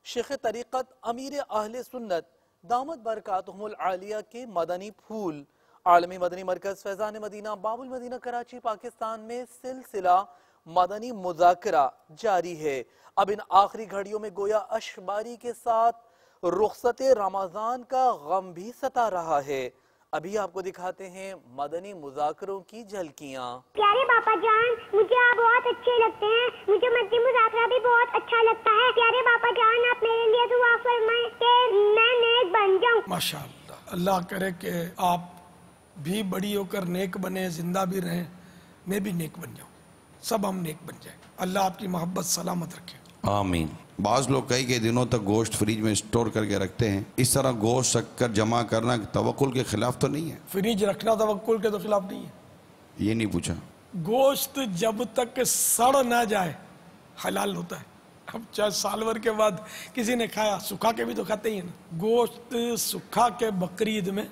شیخ طریقت امیر اہل سنت دامت برکاتہم العالیہ کے مدنی پھول عالمی مدنی مرکز فیضان مدینہ باب المدینہ کراچی پاکستان میں سلسلہ مدنی مذاکرہ جاری ہے۔ اب ان آخری گھڑیوں میں گویا اشباری کے ساتھ رخصت رمضان کا غم بھی ستا رہا ہے۔ ابھی آپ کو دکھاتے ہیں مدنی مذاکروں کی جھلکیاں۔ پیارے باپا جان، مجھے آپ بہت اچھے لگتے ہیں، مجھے مدنی مذاکرہ بھی بہت اچھا لگتا ہے۔ پیارے باپا جان، آپ میرے لیے دعا فرمائیں کہ میں نیک بن جاؤں۔ ماشاءاللہ، اللہ کرے کہ آپ بھی بڑی ہو کر نیک بنے، زندہ بھی رہیں، میں بھی نیک بن جاؤں، سب ہم نیک بن جائیں۔ اللہ آپ کی محبت سلامت رکھے، آمین۔ بعض لوگ کئی دنوں تک گوشت فریج میں اسٹور کر کے رکھتے ہیں، اس طرح گوشت رکھ کر جمع کرنا توکل کے خلاف تو نہیں ہے؟ فریج رکھنا توکل کے تو خلاف نہیں ہے۔ یہ نہیں پوچھا۔ گوشت جب تک سڑ نہ جائے حلال ہوتا ہے۔ اب چاہے سال بھر کے بعد کسی نے کھایا، سکھا کے بھی تو کھاتے ہی ہیں نا۔ گوشت سکھا کے بقرعید میں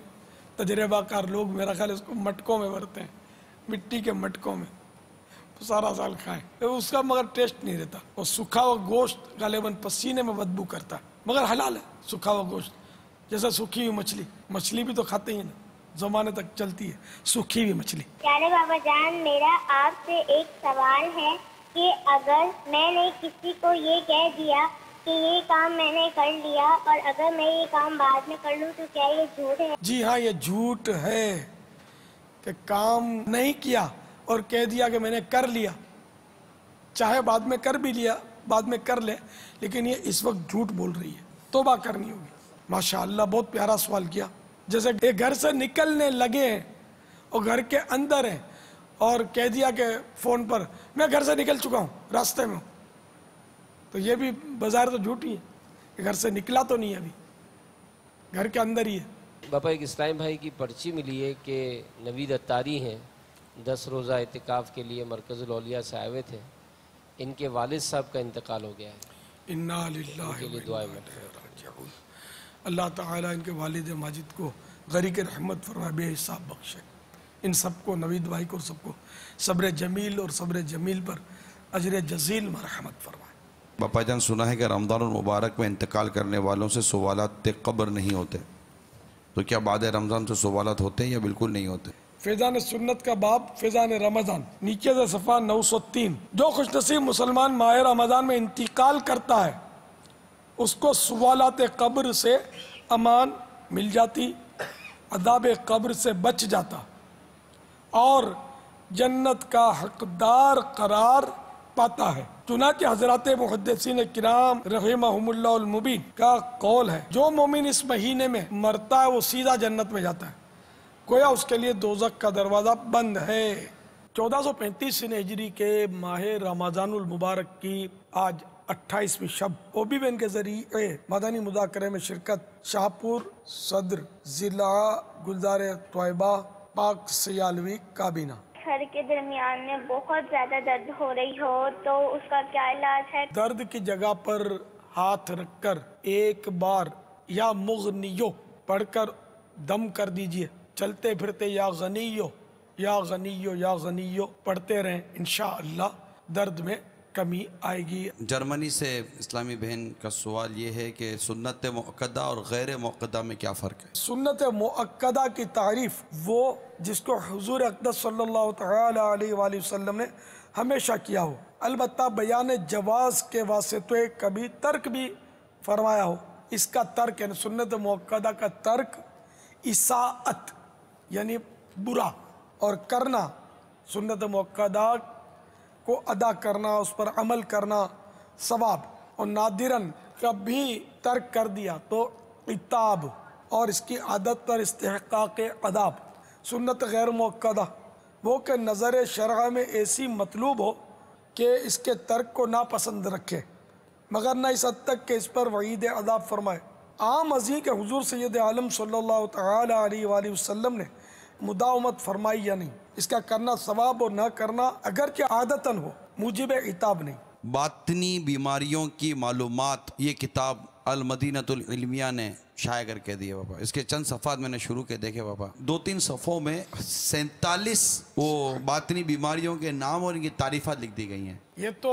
تجربہ کار لوگ میرا خیال اس کو مٹکوں میں بھرتے ہیں، مٹی کے مٹکوں میں، سارا سال کھائیں، اس کا مگر ٹیسٹ نہیں رہتا۔ اور سکھا ہوا گوشت غالباً پسینے میں بدبو کرتا ہے، مگر حلال ہے سکھا ہوا گوشت۔ جیسا سکھی ہوئی مچھلی، مچھلی بھی تو کھاتے ہی نا، زمانے تک چلتی ہے سکھی ہوئی مچھلی۔ پیارے بابا جان، میرا آپ سے ایک سوال ہے کہ اگر میں نے کسی کو یہ کہہ دیا کہ یہ کام میں نے کر لیا اور اگر میں یہ کام بعد میں کر لوں تو کیا یہ جھوٹ ہے؟ جی ہاں، یہ جھوٹ ہے کہ کام نہیں کیا اور کہہ دیا کہ میں نے کر لیا، چاہے بعد میں کر بھی لیا، بعد میں کر لے، لیکن یہ اس وقت جھوٹ بول رہی ہے، توبہ کرنی ہوگی۔ ماشاءاللہ، بہت پیارا سوال کیا۔ جیسے ایک گھر سے نکلنے لگے ہیں اور گھر کے اندر ہیں اور کہہ دیا کہ فون پر میں گھر سے نکل چکا ہوں، راستے میں ہوں، تو یہ بھی بظاہر تو جھوٹ ہی ہے کہ گھر سے نکلا تو نہیں، ابھی گھر کے اندر ہی ہے۔ باپا، ایک اسلام بھائی کی پرچی ملی ہے کہ نوید اتاری ہیں، 10 روزہ اعتکاف کے لیے مرکز الاولیاء سے آئے ہوئے تھے، ان کے والد صاحب کا انتقال ہو گیا ہے، انا للہ کے لیے و دعائیں انا مغفرت۔ الیہ راجعون۔ اللہ تعالیٰ ان کے والد ماجد کو غریق رحمت فرمائے، بے حساب بخشے، ان سب کو، نوید بھائی کو، سب کو صبر جمیل اور صبر جمیل پر اجر جزیل مرحمت فرمائے۔ باپا جان، سنا ہے کہ رمضان المبارک میں انتقال کرنے والوں سے سوالات قبر نہیں ہوتے، تو کیا بعد رمضان سے سوالات ہوتے ہیں یا بالکل نہیں ہوتے؟ فیضان سنت کا باب فیضان رمضان، نیچے سے صفحہ 903۔ جو خوش نصیب مسلمان ماہ رمضان میں انتقال کرتا ہے اس کو سوالات قبر سے امان مل جاتی، عذاب قبر سے بچ جاتا اور جنت کا حقدار قرار پاتا ہے۔ چنانچہ حضرات محدثین کرام رحمہم اللہ المبین کا قول ہے، جو مومن اس مہینے میں مرتا ہے وہ سیدھا جنت میں جاتا ہے، گویا اس کے لیے دوزخ کا دروازہ بند ہے۔ 1435 ہجری کے ماہ رمضان المبارک کی آج 28ویں شب اوبی بین کے ذریعے مدنی مذاکرے میں شرکت۔ شاہپور صدر ضلع گلزار طیبہ پاک سیالوی کابینہ۔ سر کے درمیان میں بہت زیادہ درد ہو رہی ہو تو اس کا کیا علاج ہے؟ درد کی جگہ پر ہاتھ رکھ کر ایک بار یا مغنیو پڑھ کر دم کر دیجئے، چلتے پھرتے یا غنیو یا غنیو یا غنیو پڑھتے رہیں، انشاءاللہ درد میں کمی آئے گی۔ جرمنی سے اسلامی بہن کا سوال یہ ہے کہ سنت مؤکدہ اور غیر مؤکدہ میں کیا فرق ہے؟ سنت مؤکدہ کی تعریف وہ جس کو حضور اقدس صلی اللہ تعالی علیہ وآلہ وسلم نے ہمیشہ کیا ہو، البتہ بیان جواز کے واسطے کبھی ترک بھی فرمایا ہو۔ اس کا ترک یعنی سنت مؤکدہ کا ترک اساءت یعنی برا، اور کرنا سنت مؤکدہ کو ادا کرنا، اس پر عمل کرنا ثواب، اور نادراً کبھی ترک کر دیا تو عتاب اور اس کی عادت پر استحقاق عذاب۔ سنت غیر مؤکدہ وہ کہ نظر شرع میں ایسی مطلوب ہو کہ اس کے ترک کو ناپسند رکھے، مگر نہ اس حد تک کہ اس پر وعید عذاب فرمائے۔ عام ازیں کہ حضور سید عالم صلی اللہ تعالی علیہ وآلہ وسلم نے مداومت فرمائی یا نہیں، اس کا کرنا ثواب اور نہ کرنا اگرچہ عادتاً ہو موجب عتاب نہیں۔ باطنی بیماریوں کی معلومات یہ کتاب المدینۃ العلمیہ نے شائع کر کے دی ہے بابا۔ اس کے چند صفحات میں نے شروع کے دیکھے بابا، 2-3 صفحوں میں 47 وہ باطنی بیماریوں کے نام اور ان کی تعریفات لکھ دی گئی ہیں۔ یہ تو